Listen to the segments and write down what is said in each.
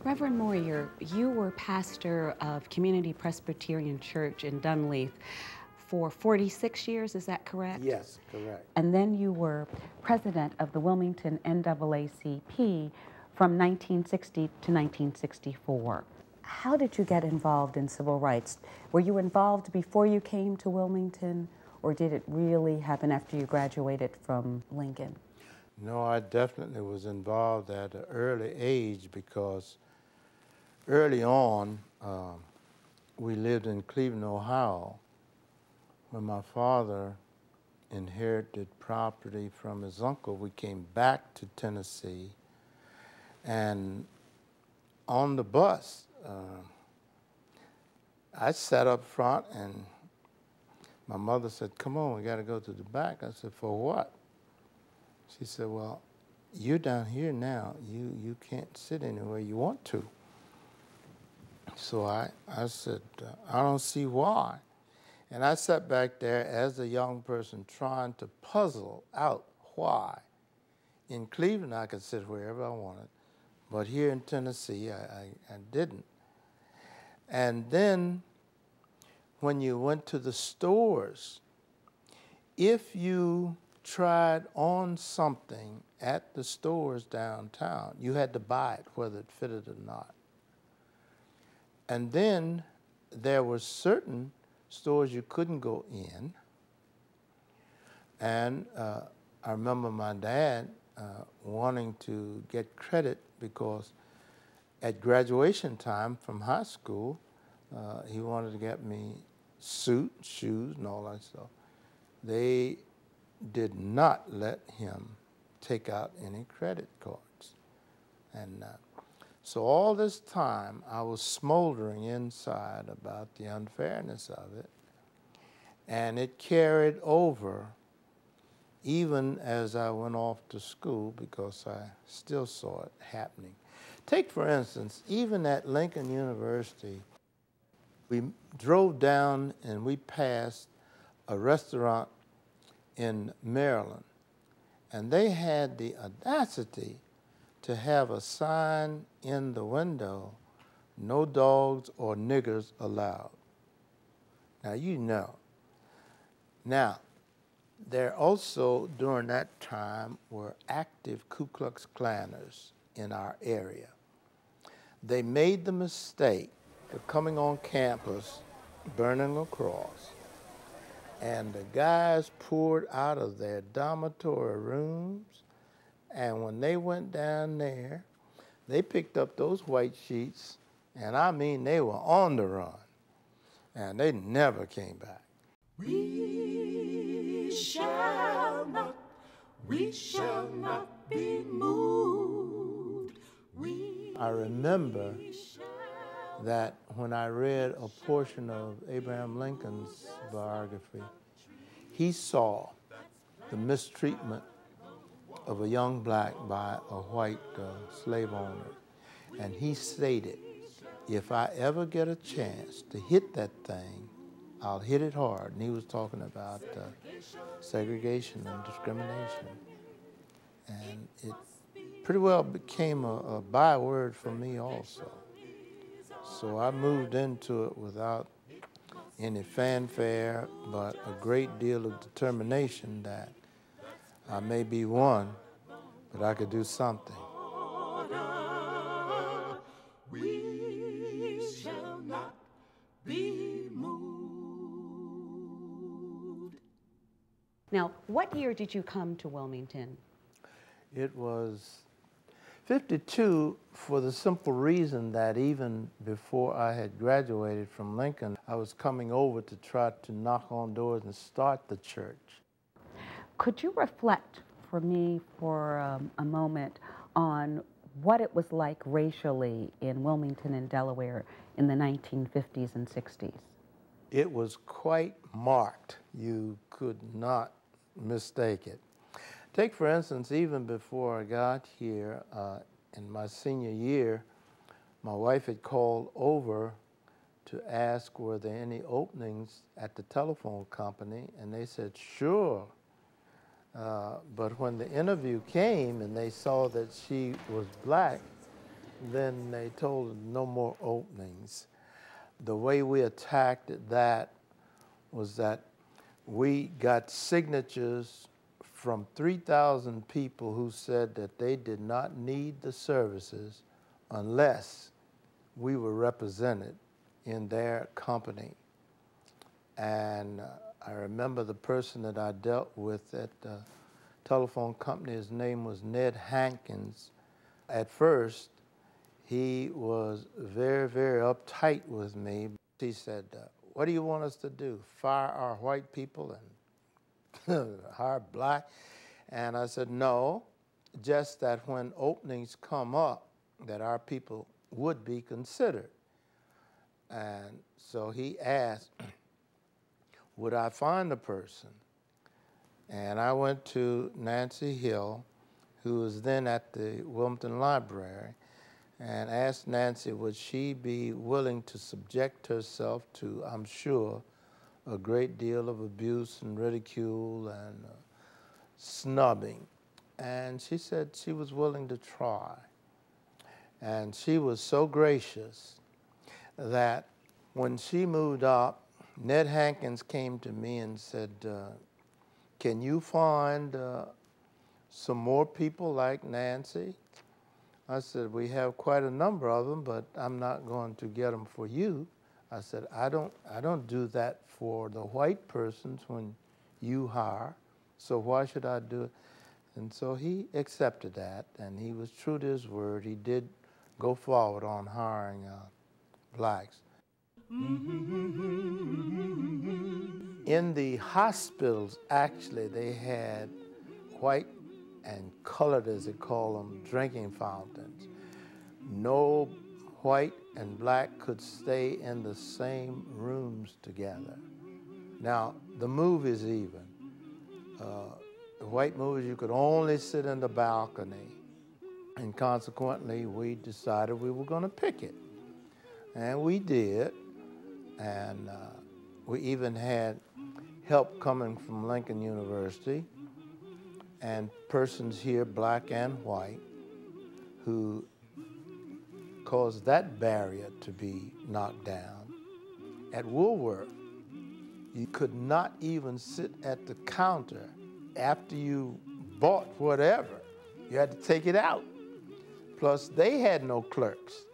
Reverend Moyer, you were pastor of Community Presbyterian Church in Dunleith for 46 years, is that correct? Yes, correct. And then you were president of the Wilmington NAACP from 1960 to 1964. How did you get involved in civil rights? Were you involved before you came to Wilmington, or did it really happen after you graduated from Lincoln? No, I definitely was involved at an early age because early on, we lived in Cleveland, Ohio, when my father inherited property from his uncle. We came back to Tennessee, and on the bus, I sat up front, and my mother said, "Come on, we got to go to the back." I said, "For what?" She said, "Well, you're down here now. You can't sit anywhere you want to." So I said, "I don't see why." And I sat back there as a young person trying to puzzle out why. In Cleveland, I could sit wherever I wanted, but here in Tennessee, I didn't. And then when you went to the stores, if you tried on something at the stores downtown, you had to buy it, whether it fitted or not. And then there were certain stores you couldn't go in. And I remember my dad wanting to get credit because at graduation time from high school, he wanted to get me suit, shoes, and all that stuff. They did not let him take out any credit cards. And so all this time, I was smoldering inside about the unfairness of it, and it carried over even as I went off to school because I still saw it happening. Take, for instance, even at Lincoln University, we drove down and we passed a restaurant in Maryland, and they had the audacity to have a sign in the window, "No dogs or niggers allowed." Now, you know. Now, there also, during that time, were active Ku Klux Klanners in our area. They made the mistake of coming on campus, burning a cross, and the guys poured out of their dormitory rooms, and when they went down there, they picked up those white sheets, and I mean they were on the run, and they never came back. We shall not be moved. I remember that when I read a portion of Abraham Lincoln's biography, he saw the mistreatment of a young black by a white slave owner. And he stated, "If I ever get a chance to hit that thing, I'll hit it hard." And he was talking about segregation and discrimination. And it pretty well became a byword for me also. So I moved into it without any fanfare, but a great deal of determination that I may be one, but I could do something. We shall not be moved. Now, what year did you come to Wilmington? It was 52, for the simple reason that even before I had graduated from Lincoln, I was coming over to try to knock on doors and start the church. Could you reflect for me for a moment on what it was like racially in Wilmington and Delaware in the 1950s and 60s? It was quite marked. You could not mistake it. Take, for instance, even before I got here, in my senior year, my wife had called over to ask were there any openings at the telephone company, and they said, sure. But when the interview came and they saw that she was black, then they told her no more openings. The way we attacked that was that we got signatures from 3,000 people who said that they did not need the services unless we were represented in their company. And I remember the person that I dealt with at the telephone company, his name was Ned Hankins. At first, he was very, very uptight with me. He said, what do you want us to do? Fire our white people and hire black? And I said, no, just that when openings come up, that our people would be considered. And so he asked, would I find a person? And I went to Nancy Hill, who was then at the Wilmington Library, and asked Nancy would she be willing to subject herself to, I'm sure, a great deal of abuse and ridicule and snubbing. And she said she was willing to try. And she was so gracious that when she moved up, Ned Hankins came to me and said, can you find some more people like Nancy? I said, we have quite a number of them, but I'm not going to get them for you. I said, I don't do that for the white persons when you hire, so why should I do it? And so he accepted that, and he was true to his word. He did go forward on hiring blacks. In the hospitals, actually, they had white and colored, as they call them, drinking fountains. No white and black could stay in the same rooms together. Now, the movies even. The white movies, you could only sit in the balcony. And consequently, we decided we were going to picket. And we did. And we even had help coming from Lincoln University and persons here, black and white, who caused that barrier to be knocked down. At Woolworth, you could not even sit at the counter after you bought whatever. You had to take it out. Plus, they had no clerks.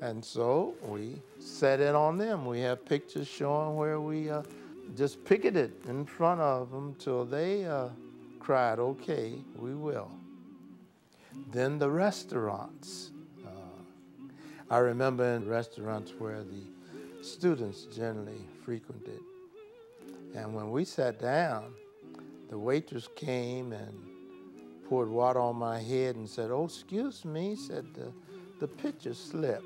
And so we set in on them. We have pictures showing where we just picketed in front of them till they cried, okay, we will. Then the restaurants. I remember in restaurants where the students generally frequented. And when we sat down, the waitress came and poured water on my head and said, oh, excuse me, said the pitcher slipped.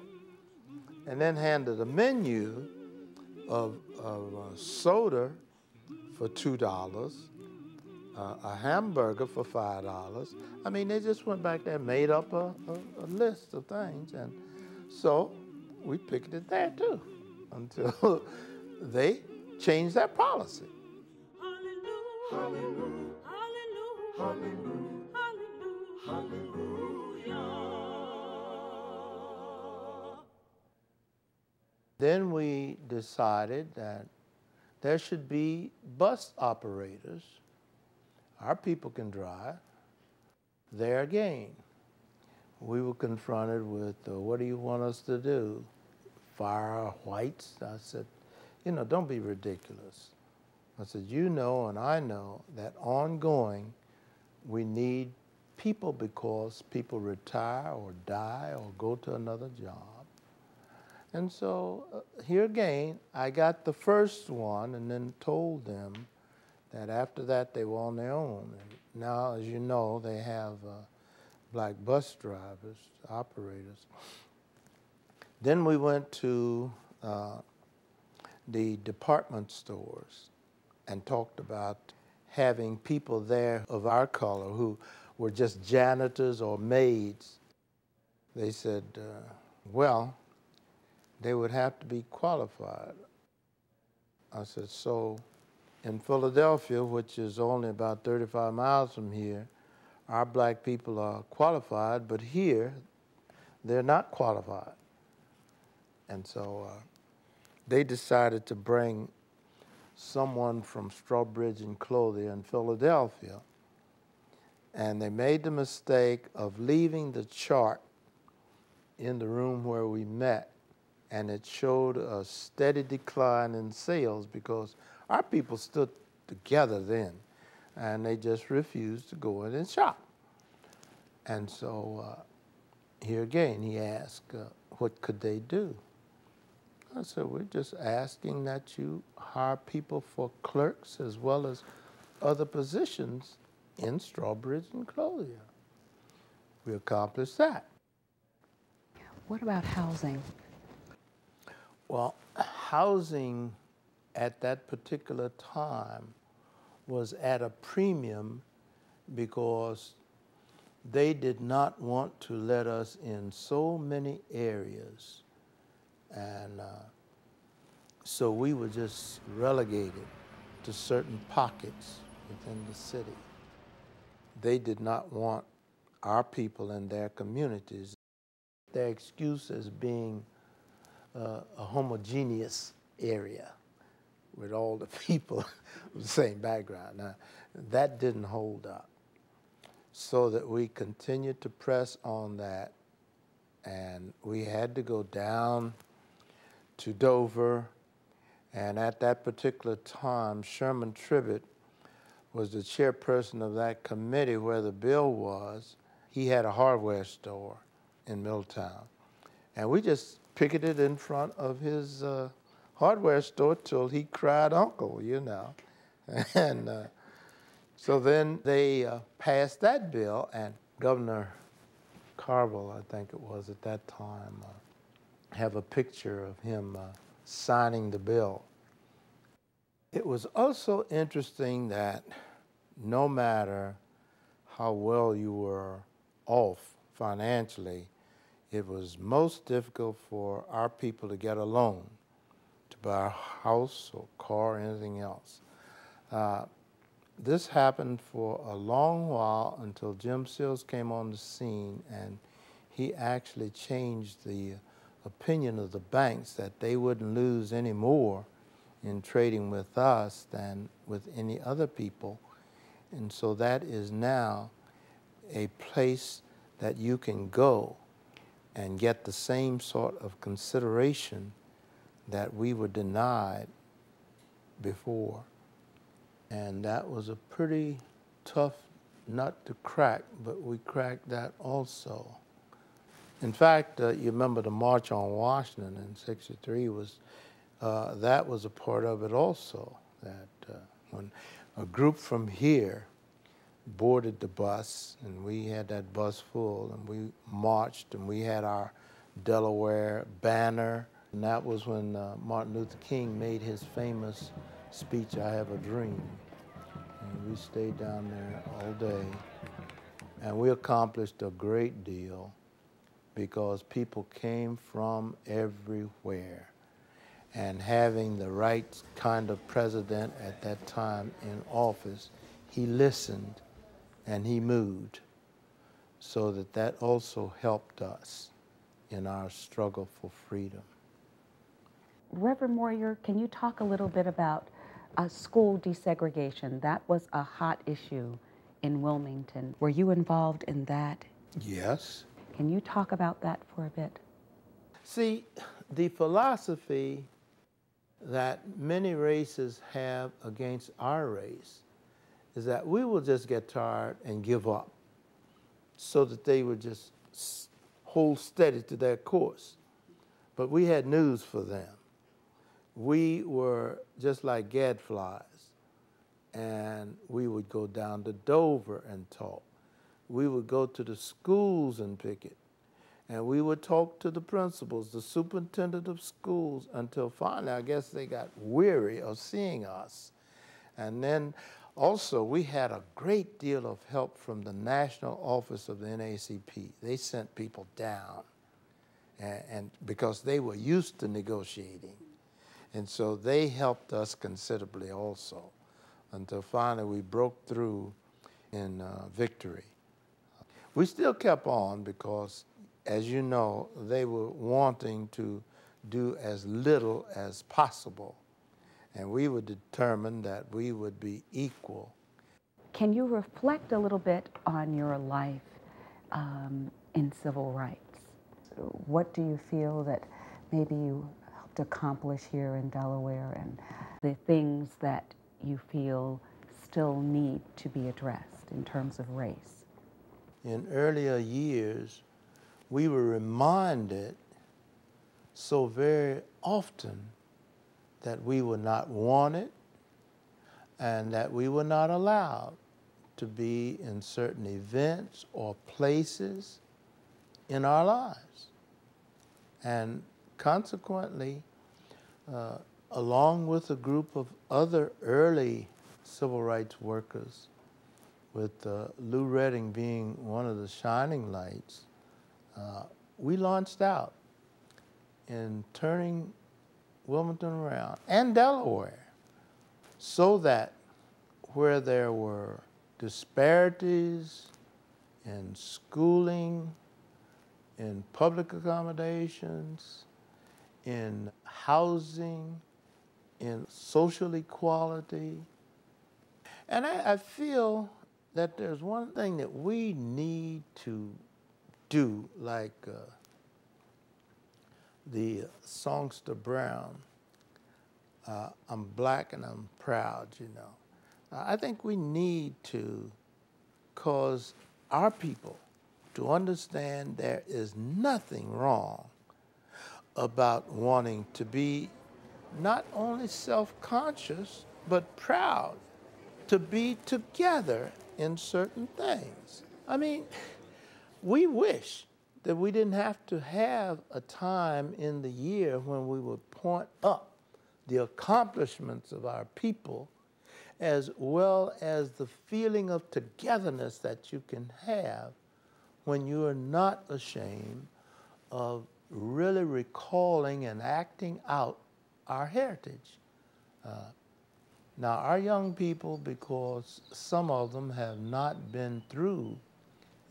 And then handed a menu of soda for $2, a hamburger for $5. I mean, they just went back there and made up a list of things. And so we picketed there too until they changed that policy. Hallelujah, hallelujah, hallelujah, hallelujah. Then we decided that there should be bus operators. Our people can drive. There again, we were confronted with, what do you want us to do? Fire whites? I said, don't be ridiculous. I said, you know and I know that ongoing we need people because people retire or die or go to another job. And so here again, I got the first one and then told them that after that they were on their own. And now, as you know, they have black bus drivers, operators. Then we went to the department stores and talked about having people there of our color who were just janitors or maids. They said, well, they would have to be qualified. I said, so in Philadelphia, which is only about 35 miles from here, our black people are qualified, but here they're not qualified. And so they decided to bring someone from Strawbridge and Clothier in Philadelphia, and they made the mistake of leaving the chart in the room where we met, and it showed a steady decline in sales because our people stood together then, and they just refused to go in and shop. And so here again, he asked, what could they do? I said, we're just asking that you hire people for clerks as well as other positions in Strawbridge and Clothier. We accomplished that. What about housing? Well, housing at that particular time was at a premium because they did not want to let us in so many areas. And so we were just relegated to certain pockets within the city. They did not want our people in their communities. Their excuse as being a homogeneous area with all the people of the same background. Now, that didn't hold up. So that we continued to press on that, and we had to go down to Dover, and at that particular time, Sherman Tribbett was the chairperson of that committee where the bill was. He had a hardware store in Milltown, and we just picketed in front of his hardware store till he cried uncle, you know. And so then they passed that bill, and Governor Carville, I think it was at that time, have a picture of him signing the bill. It was also interesting that no matter how well you were off financially, it was most difficult for our people to get a loan to buy a house or car or anything else. This happened for a long while until Jim Sills came on the scene, and he actually changed the opinion of the banks that they wouldn't lose any more in trading with us than with any other people. And so that is now a place that you can go and get the same sort of consideration that we were denied before. And that was a pretty tough nut to crack, but we cracked that also. In fact, you remember the March on Washington in '63 was, that was a part of it also, that when a group from here boarded the bus, and we had that bus full, and we marched, and we had our Delaware banner, and that was when Martin Luther King made his famous speech, "I Have a Dream." And we stayed down there all day, and we accomplished a great deal because people came from everywhere. And having the right kind of president at that time in office, he listened and he moved, so that also helped us in our struggle for freedom. Reverend Moyer, can you talk a little bit about school desegregation? That was a hot issue in Wilmington. Were you involved in that? Yes. Can you talk about that for a bit? See, the philosophy that many races have against our race is that we will just get tired and give up. so that they would just hold steady to their course. But we had news for them. We were just like gadflies, and we would go down to Dover and talk. We would go to the schools and picket, and we would talk to the principals, the superintendent of schools, until finally, I guess they got weary of seeing us. And then also, we had a great deal of help from the National Office of the NAACP. They sent people down, and because they were used to negotiating. And so they helped us considerably also, until finally we broke through in victory. We still kept on because, as you know, they were wanting to do as little as possible. And we were determined that we would be equal. Can you reflect a little bit on your life in civil rights? What do you feel that maybe you helped accomplish here in Delaware, and the things that you feel still need to be addressed in terms of race? In earlier years, we were reminded so very often that we were not wanted and that we were not allowed to be in certain events or places in our lives. And consequently, along with a group of other early civil rights workers, with Lou Redding being one of the shining lights, we launched out in turning Wilmington around, and Delaware, so that where there were disparities in schooling, in public accommodations, in housing, in social equality. And I feel that there's one thing that we need to do, like the songster Brown, I'm black and I'm proud, you know. I think we need to cause our people to understand there is nothing wrong about wanting to be not only self-conscious, but proud to be together in certain things. I mean, we wish that we didn't have to have a time in the year when we would point up the accomplishments of our people, as well as the feeling of togetherness that you can have when you are not ashamed of really recalling and acting out our heritage. Now, our young people, because some of them have not been through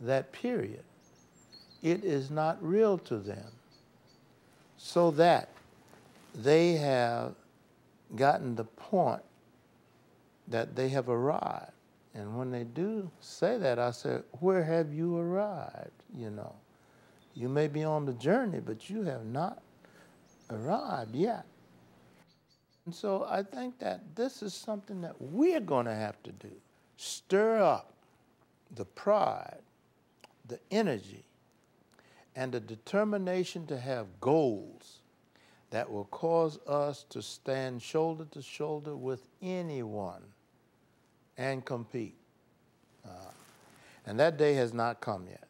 that period, it is not real to them, so that they have gotten the point that they have arrived. And when they do say that, I say, where have you arrived? You know, you may be on the journey, but you have not arrived yet. And so I think that this is something that we're going to have to do. Stir up the pride, the energy, and the determination to have goals that will cause us to stand shoulder to shoulder with anyone and compete. And that day has not come yet.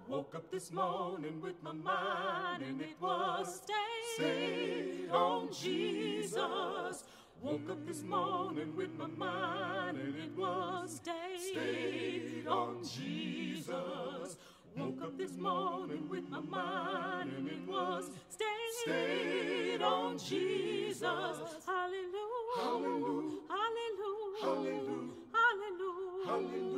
Woke up this morning with my mind, and it was stay on Jesus. Woke up this morning with my mind, and it was stay on Jesus. Woke up this morning with my mind, and it was stayed on Jesus. Hallelujah, hallelujah, hallelujah, hallelujah, hallelujah.